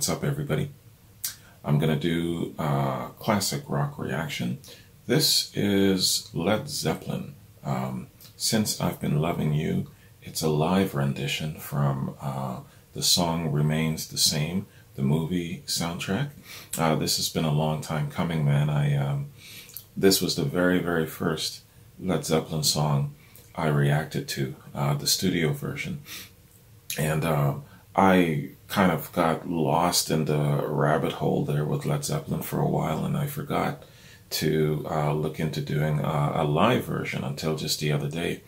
what's up everybody? I'm gonna do a classic rock reaction. This is Led Zeppelin, Since I've Been Loving You. It's a live rendition from the song Remains the Same, the movie soundtrack. This has been a long time coming, man. This was the very first Led Zeppelin song I reacted to, the studio version. And I kind of got lost in the rabbit hole there with Led Zeppelin for a while, and I forgot to look into doing a live version until just the other day.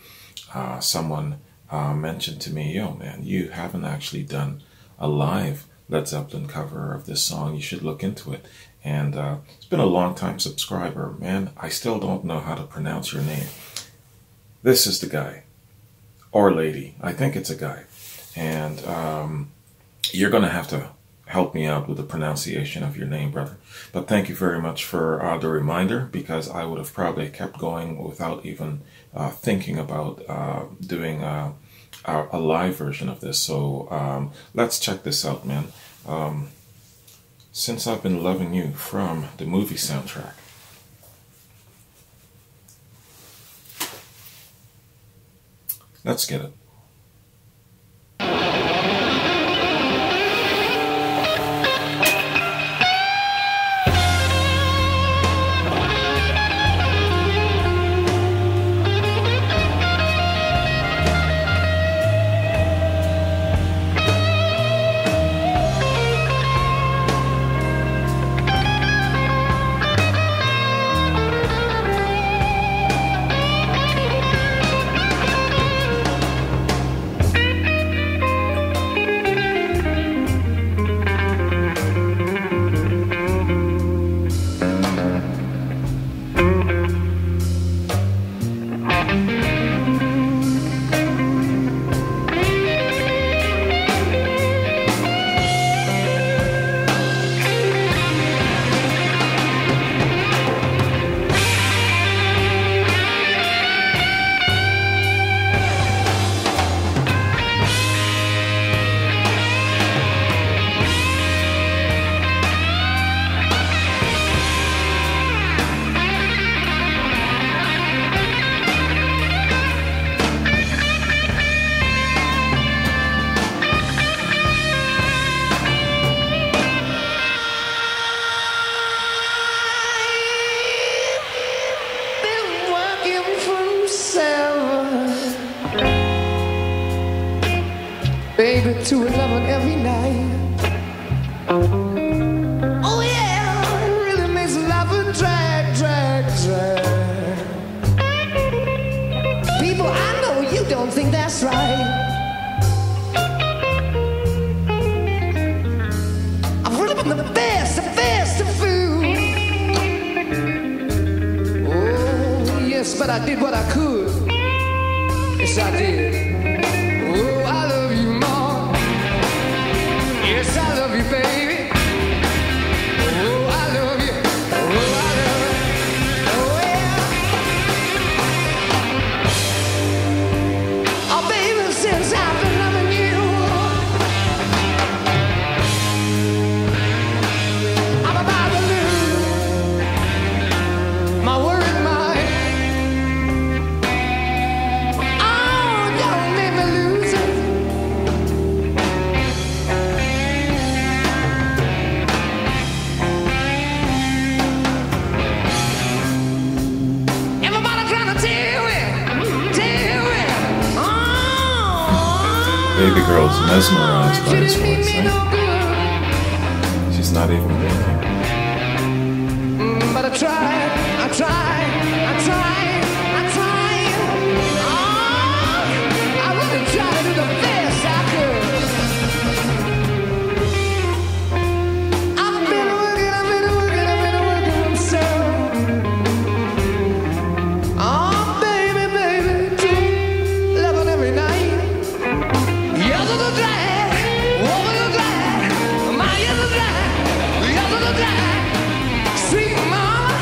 Someone mentioned to me, yo man, you haven't actually done a live Led Zeppelin cover of this song. You should look into it. And it's been a long time subscriber. Man, I still don't know how to pronounce your name. This is the guy. Or lady. I think it's a guy. And you're going to have to help me out with the pronunciation of your name, brother. But thank you very much for the reminder, because I would have probably kept going without even thinking about doing a live version of this. So let's check this out, man. Since I've Been Loving You from the movie soundtrack. Let's get it. Baby, 2:11 every night. Oh yeah, it really makes love a drag. People, I know you don't think that's right. I've really been the best of food. Oh yes, but I did what I could. Yes, I did. Oh, I love you more. Yes, I love you, baby. Oh, I love you. Oh, I love you. Oh, yeah. Oh, baby, since I've been loving you, I'm about to lose my worried mind. Oh, don't make me lose it. Baby girl's mesmerized by his voice, eh? She's not even thinking. But I tried. Oh, I really tried to do the best I could. I've been working so. Oh, baby, 2:11 every night. Yes, the drag, over the drag, my yes, the drag, yes, the drag. Sweet mama,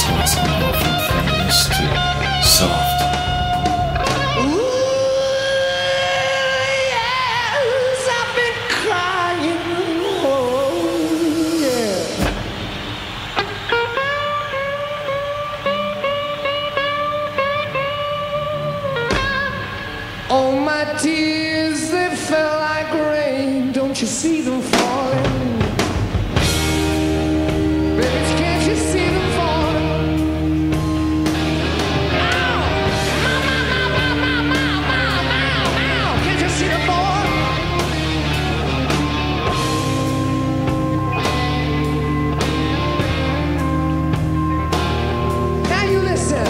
swings from firmness to soft. Ooh, yes, I've been crying. Oh, yeah. Oh, my tears, they fell like rain. Don't you see them falling? Baby, can't you see them falling? Ow! Ow! Can't you see them falling? Now you listen.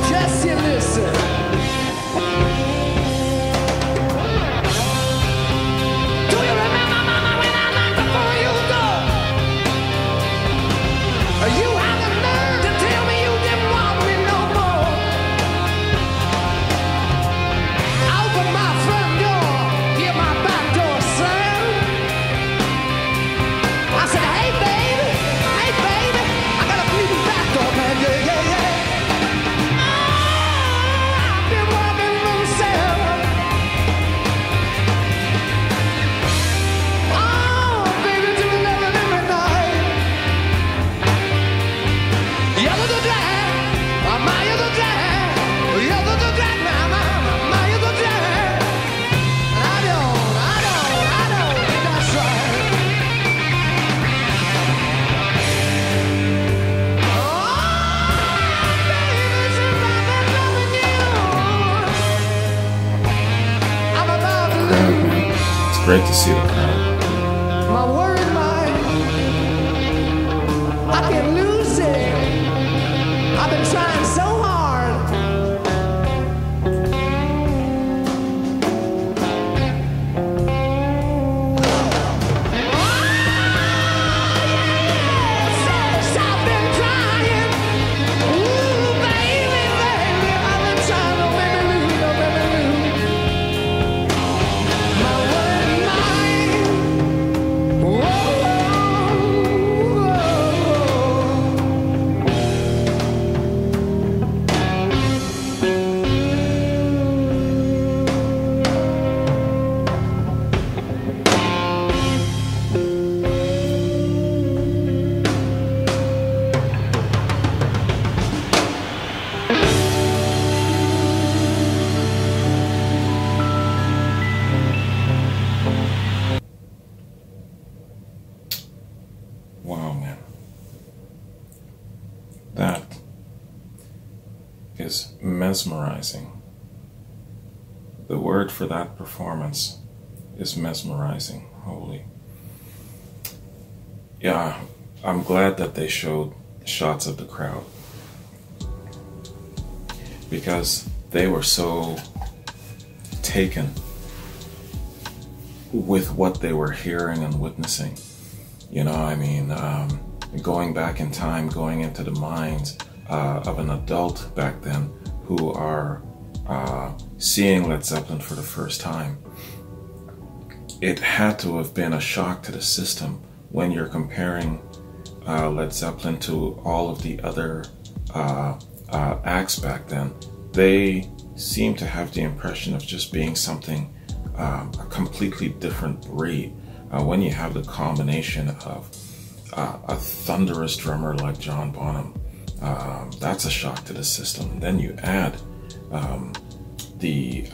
Just you listen. Do you remember, Mama, when I knocked before you go? You had the nerve to tell me you didn't want me no more. I opened my front door, hear my back door slam. I said, hey baby, I got a bleeding back door, man, yeah, yeah, yeah. I've been working myself. Oh, baby, till 11 every night. Yellow the drag, my yellow drag, yellow the drag, my yellow drag. I don't, that's right. Oh, baby, since I've been loving you, I'm about to lose It's great to see the crowd. my worried mind. I can't lose it. I've been trying so hard. Yes, I've been trying. Ooh, baby, I've been trying. Don't make me lose, don't make me lose. My worried mind. Whoa. Wow, man. That is mesmerizing. The word for that performance is mesmerizing. Holy. Yeah, I'm glad that they showed shots of the crowd, because they were so taken with what they were hearing and witnessing. You know, I mean, going back in time, going into the minds of an adult back then who are seeing Led Zeppelin for the first time, it had to have been a shock to the system when you're comparing Led Zeppelin to all of the other acts back then. They seem to have the impression of just being something, a completely different breed. When you have the combination of a thunderous drummer like John Bonham, that's a shock to the system. Then you add the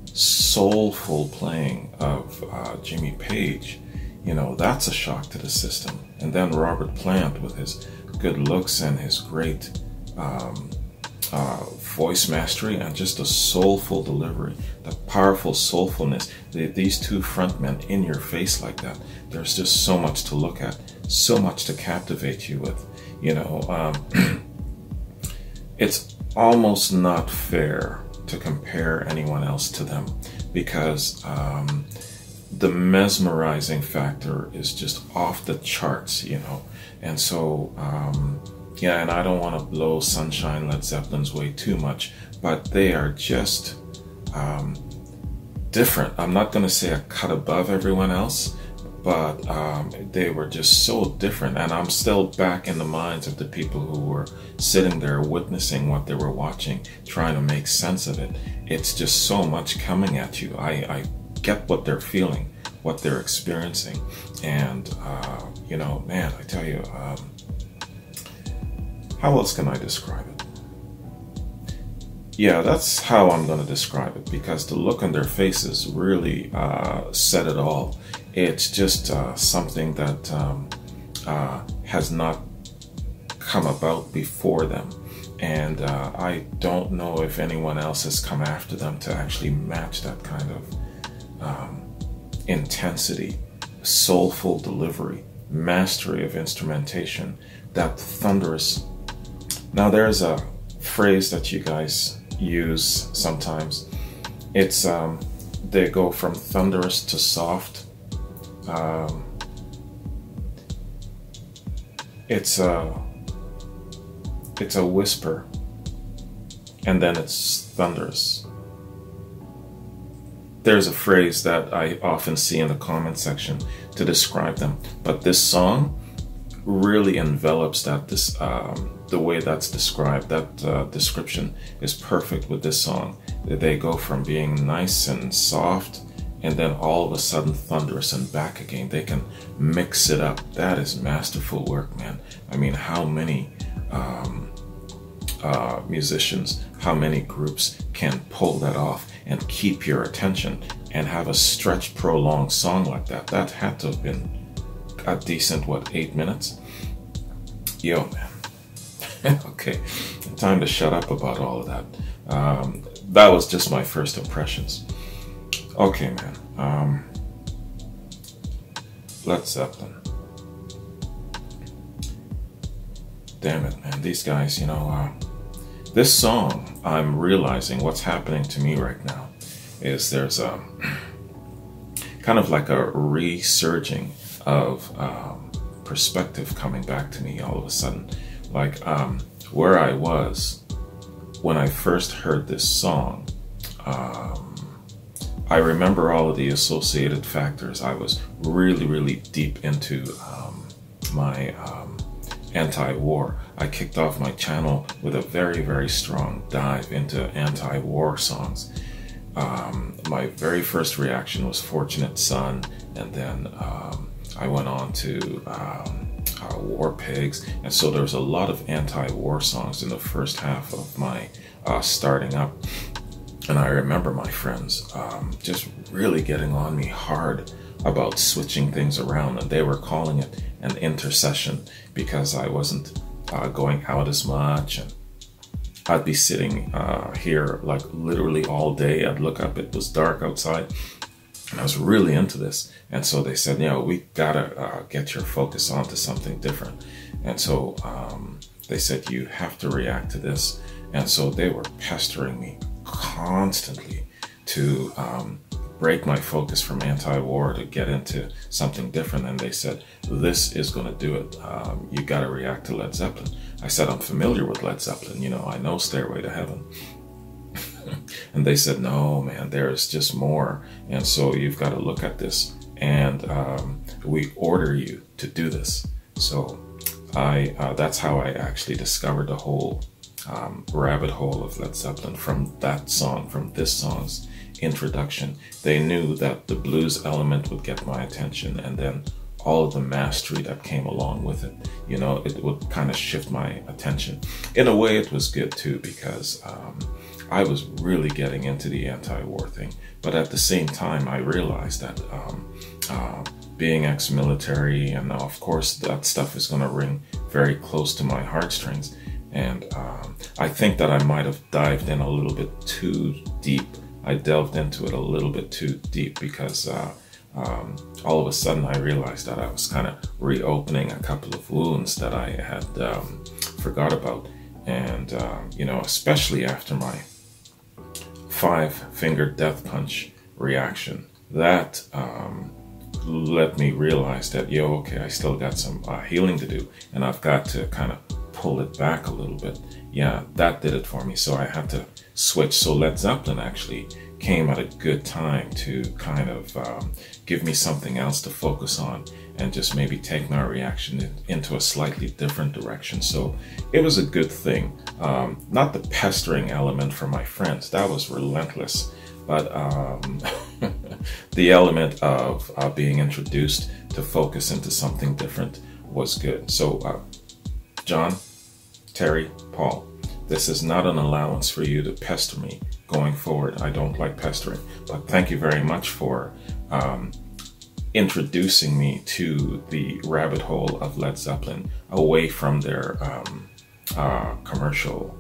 soulful playing of Jimmy Page, you know, that's a shock to the system. And then Robert Plant with his good looks and his great voice mastery and just a soulful delivery, the powerful soulfulness. These two frontmen in your face like that, there's just so much to look at, so much to captivate you with, you know. It's almost not fair to compare anyone else to them, because the mesmerizing factor is just off the charts, you know. And so yeah, and I don't want to blow Sunshine Led Zeppelin's way too much, but they are just different. I'm not going to say a cut above everyone else, but they were just so different. And I'm still back in the minds of the people who were sitting there witnessing what they were watching, trying to make sense of it. It's just so much coming at you. I get what they're feeling, what they're experiencing. And, you know, man, I tell you, how else can I describe it? Yeah, that's how I'm going to describe it, because the look on their faces really said it all. It's just something that has not come about before them. And I don't know if anyone else has come after them to actually match that kind of intensity, soulful delivery, mastery of instrumentation, that thunderous. Now there's a phrase that you guys use sometimes. It's they go from thunderous to soft. It's a whisper, and then it's thunderous. There's a phrase that I often see in the comment section to describe them, but this song really envelops that. The way that's described, that description is perfect with this song. They go from being nice and soft, and then all of a sudden thunderous and back again. They can mix it up. That is masterful work, man. I mean, how many musicians, how many groups can pull that off and keep your attention and have a stretched, prolonged song like that? That had to have been a decent, what, 8 minutes? Yo, man. Okay, time to shut up about all of that. That was just my first impressions. Okay, man. Led Zeppelin. Damn it, man. These guys, you know, this song, I'm realizing what's happening to me right now is there's a kind of like a resurging of perspective coming back to me all of a sudden. Like where I was when I first heard this song, I remember all of the associated factors. I was really, really deep into my anti-war. I kicked off my channel with a very, very strong dive into anti-war songs. My very first reaction was Fortunate Son, and then I went on to War Pigs, and so there was a lot of anti-war songs in the first half of my starting up. And I remember my friends just really getting on me hard about switching things around, and they were calling it an intercession because I wasn't going out as much, and I'd be sitting here like literally all day. I'd look up, it was dark outside, and I was really into this. And so they said, you know, we gotta get your focus onto something different. And so they said, you have to react to this. And so they were pestering me constantly to break my focus from anti-war to get into something different. And they said, this is going to do it. You got to react to Led Zeppelin. I said, I'm familiar with Led Zeppelin. You know, I know Stairway to Heaven. And they said, no, man, there's just more. And so you've got to look at this. And we order you to do this. So that's how I actually discovered the whole rabbit hole of Led Zeppelin from that song, from this song's introduction. They knew that the blues element would get my attention, and then all of the mastery that came along with it, you know, it would kind of shift my attention. In a way, it was good too, because I was really getting into the anti-war thing. But at the same time, I realized that being ex-military, and of course that stuff is going to ring very close to my heartstrings. And I think that I might have dived in a little bit too deep. I delved into it a little bit too deep, because all of a sudden I realized that I was kind of reopening a couple of wounds that I had forgot about. And, you know, especially after my 5-finger death punch reaction, that let me realize that, yo, okay, I still got some healing to do, and I've got to kind of pull it back a little bit. Yeah, that did it for me. So I had to switch. So Led Zeppelin actually came at a good time to kind of give me something else to focus on and just maybe take my reaction into a slightly different direction. So it was a good thing. Not the pestering element from my friends, that was relentless, but the element of being introduced to focus into something different was good. So John, Terry, Paul, this is not an allowance for you to pester me going forward. I don't like pestering, but thank you very much for introducing me to the rabbit hole of Led Zeppelin away from their commercial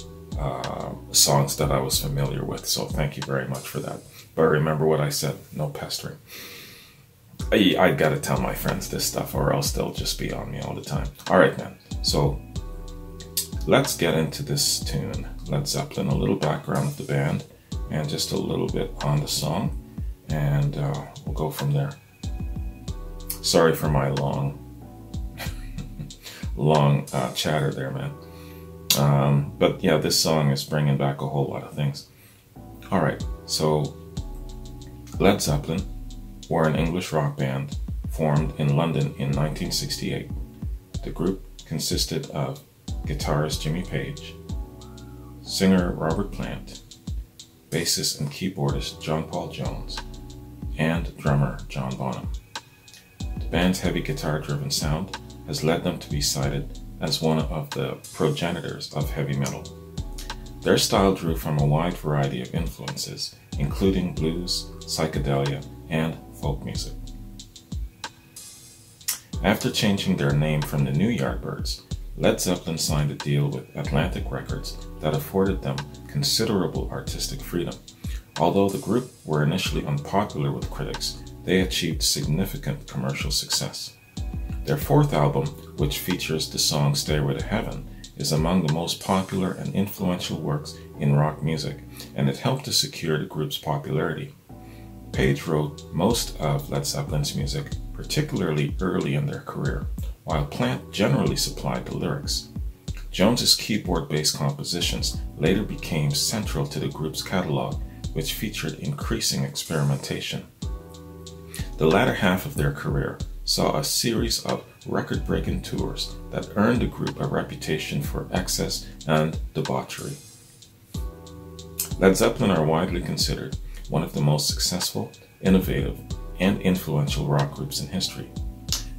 songs that I was familiar with. So thank you very much for that. But remember what I said, no pestering. I gotta tell my friends this stuff or else they'll just be on me all the time. All right, man. So let's get into this tune, Led Zeppelin, a little background of the band and just a little bit on the song, and we'll go from there. Sorry for my long chatter there, man. But yeah, this song is bringing back a whole lot of things. All right, so Led Zeppelin were an English rock band formed in London in 1968. The group consisted of guitarist Jimmy Page, singer Robert Plant, bassist and keyboardist John Paul Jones, and drummer John Bonham. The band's heavy guitar-driven sound has led them to be cited as one of the progenitors of heavy metal. Their style drew from a wide variety of influences, including blues, psychedelia, and folk music. After changing their name from the New Yardbirds, Led Zeppelin signed a deal with Atlantic Records that afforded them considerable artistic freedom. Although the group were initially unpopular with critics, they achieved significant commercial success. Their fourth album, which features the song Stairway to Heaven, is among the most popular and influential works in rock music, and it helped to secure the group's popularity. Page wrote most of Led Zeppelin's music, particularly early in their career, while Plant generally supplied the lyrics. Jones's keyboard-based compositions later became central to the group's catalog, which featured increasing experimentation. The latter half of their career saw a series of record-breaking tours that earned the group a reputation for excess and debauchery. Led Zeppelin are widely considered one of the most successful, innovative, and influential rock groups in history.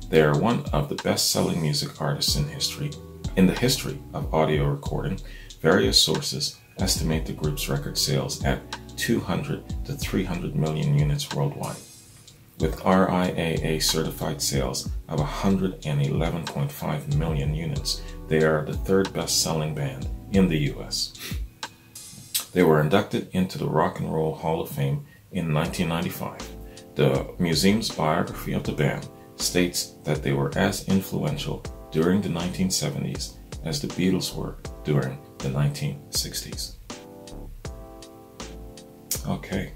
They are one of the best-selling music artists in the history of audio recording. Various sources estimate the group's record sales at 200 to 300 million units worldwide. With RIAA certified sales of 111.5 million units, they are the third best-selling band in the US. They were inducted into the Rock and Roll Hall of Fame in 1995. The museum's biography of the band states that they were as influential during the 1970s as the Beatles were during the 1960s. Okay,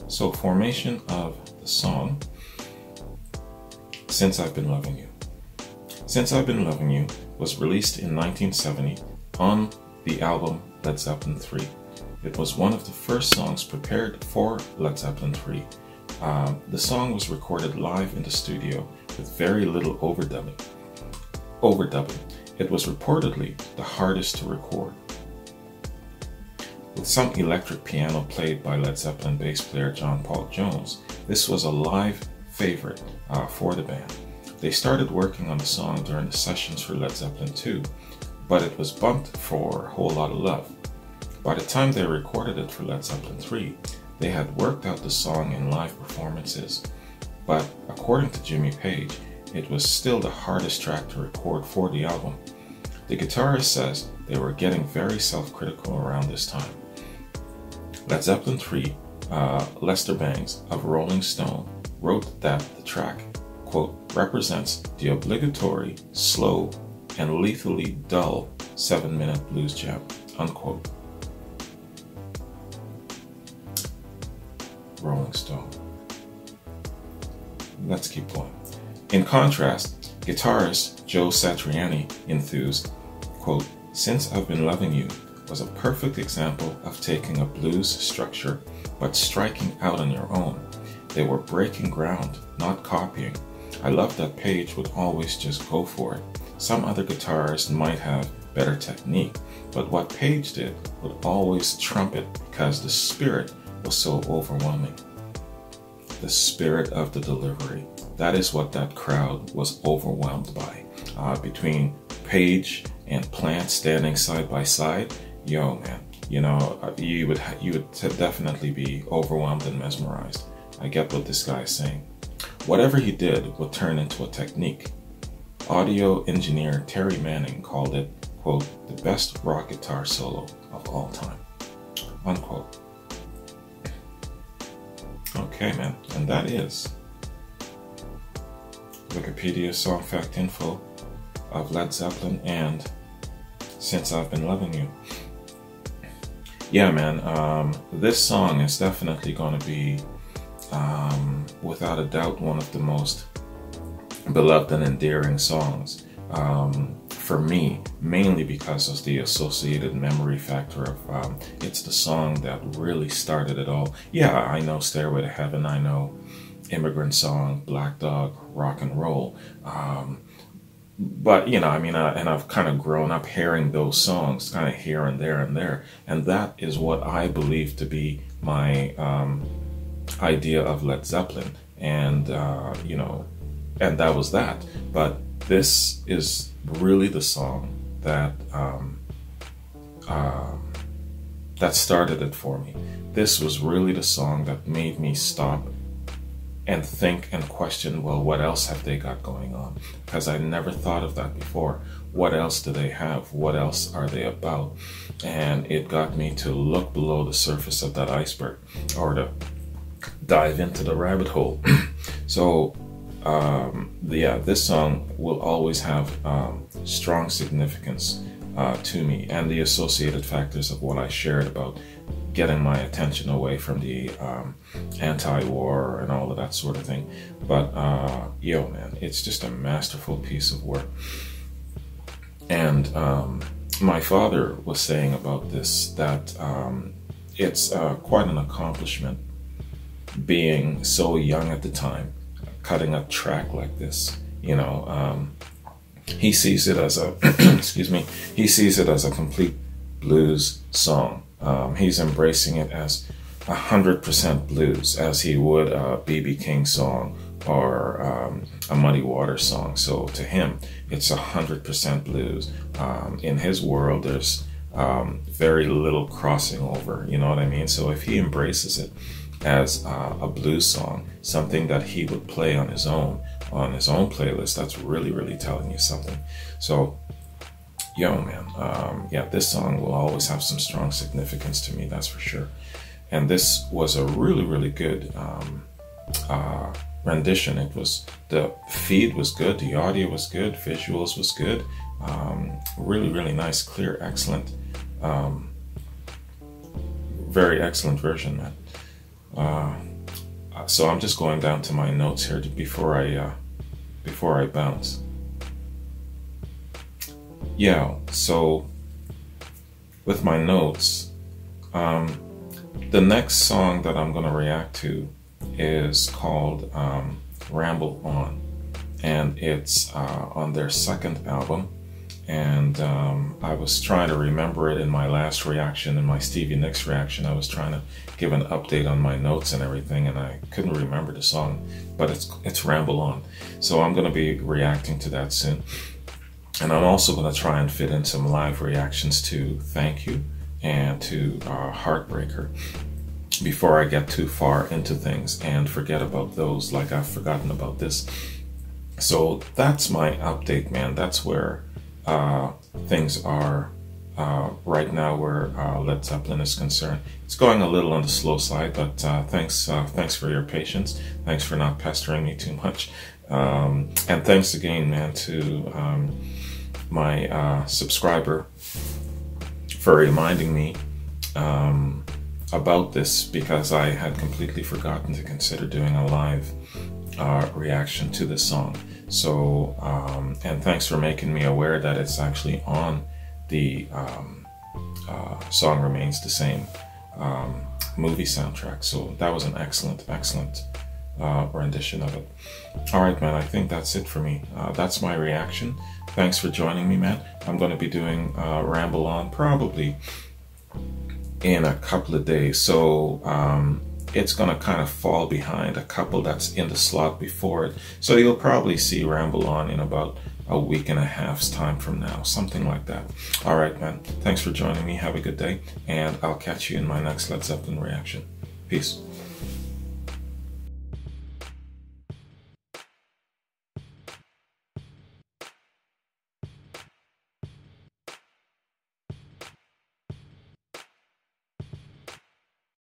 so formation of the song, Since I've Been Loving You. Since I've Been Loving You was released in 1970 on the album Led Zeppelin 3. It was one of the first songs prepared for Led Zeppelin 3. The song was recorded live in the studio with very little overdubbing. It was reportedly the hardest to record. With some electric piano played by Led Zeppelin bass player John Paul Jones, this was a live favorite for the band. They started working on the song during the sessions for Led Zeppelin 2, but it was bumped for a Whole Lotta Love. By the time they recorded it for Led Zeppelin 3, they had worked out the song in live performances, but according to Jimmy Page, it was still the hardest track to record for the album. The guitarist says they were getting very self-critical around this time. Led Zeppelin 3, Lester Bangs of Rolling Stone wrote that the track, quote, represents the obligatory, slow, and lethally dull 7-minute blues jam, unquote. Rolling Stone. Let's keep going. In contrast, guitarist Joe Satriani enthused, quote, Since I've Been Loving You was a perfect example of taking a blues structure but striking out on your own. They were breaking ground, not copying. I loved that Page would always just go for it. Some other guitarists might have better technique, but what Page did would always trump it because the spirit was so overwhelming. The spirit of the delivery. That is what that crowd was overwhelmed by. Between Page and Plant standing side by side, yo man, you know, you would definitely be overwhelmed and mesmerized. I get what this guy is saying. Whatever he did would turn into a technique. Audio engineer Terry Manning called it, quote, the best rock guitar solo of all time, unquote. Okay, man, and that is Wikipedia song fact info of Led Zeppelin and Since I've Been Loving You. Yeah, man, this song is definitely going to be, without a doubt, one of the most beloved and endearing songs for me, mainly because of the associated memory factor of it's the song that really started it all. Yeah, I know Stairway to Heaven, I know Immigrant Song, Black Dog, Rock and Roll, but you know, I mean, and I've kind of grown up hearing those songs kind of here and there, and that is what I believe to be my idea of Led Zeppelin, and you know, and that was that. But this is really the song that that started it for me. This was really the song that made me stop and think and question, well, what else have they got going on? Because I never thought of that before. What else do they have? What else are they about? And it got me to look below the surface of that iceberg, or to dive into the rabbit hole. So yeah, this song will always have strong significance to me, and the associated factors of what I shared about getting my attention away from the anti-war and all of that sort of thing. But yo man, it's just a masterful piece of work. And my father was saying about this that it's quite an accomplishment being so young at the time, cutting a track like this. You know, he sees it as a excuse me, he sees it as a complete blues song. He's embracing it as 100% blues, as he would a B.B. King song or a Muddy Waters song. So to him, it's 100% blues. In his world, there's very little crossing over, you know what I mean? So if he embraces it as a blues song, something that he would play on his own playlist, that's really, really telling you something. So yo man, yeah, this song will always have some strong significance to me, that's for sure. And this was a really, really good rendition. It was, the feed was good, the audio was good, visuals was good, really, really nice, clear, excellent, very excellent version, man. So I'm just going down to my notes here before I bounce. Yeah, so with my notes, the next song that I'm going to react to is called Ramble On, and it's on their second album. And I was trying to remember it in my last reaction, in my Stevie Nicks reaction. I was trying to give an update on my notes and everything, and I couldn't remember the song, but it's Ramble On. So I'm going to be reacting to that soon. And I'm also going to try and fit in some live reactions to Thank You and to Heartbreaker before I get too far into things and forget about those like I've forgotten about this. So that's my update, man. That's where things are right now where Led Zeppelin is concerned. It's going a little on the slow side, but thanks for your patience. Thanks for not pestering me too much. And thanks again, man, to my subscriber for reminding me about this, because I had completely forgotten to consider doing a live reaction to this song. So, and thanks for making me aware that it's actually on the Song Remains the Same movie soundtrack. So that was an excellent rendition of it. All right, man, I think that's it for me. That's my reaction. Thanks for joining me, man. I'm going to be doing Ramble On probably in a couple of days. So it's going to kind of fall behind a couple that's in the slot before it. So you'll probably see Ramble On in about a week and a half's time from now, something like that. All right, man. Thanks for joining me. Have a good day, and I'll catch you in my next Led Zeppelin reaction. Peace.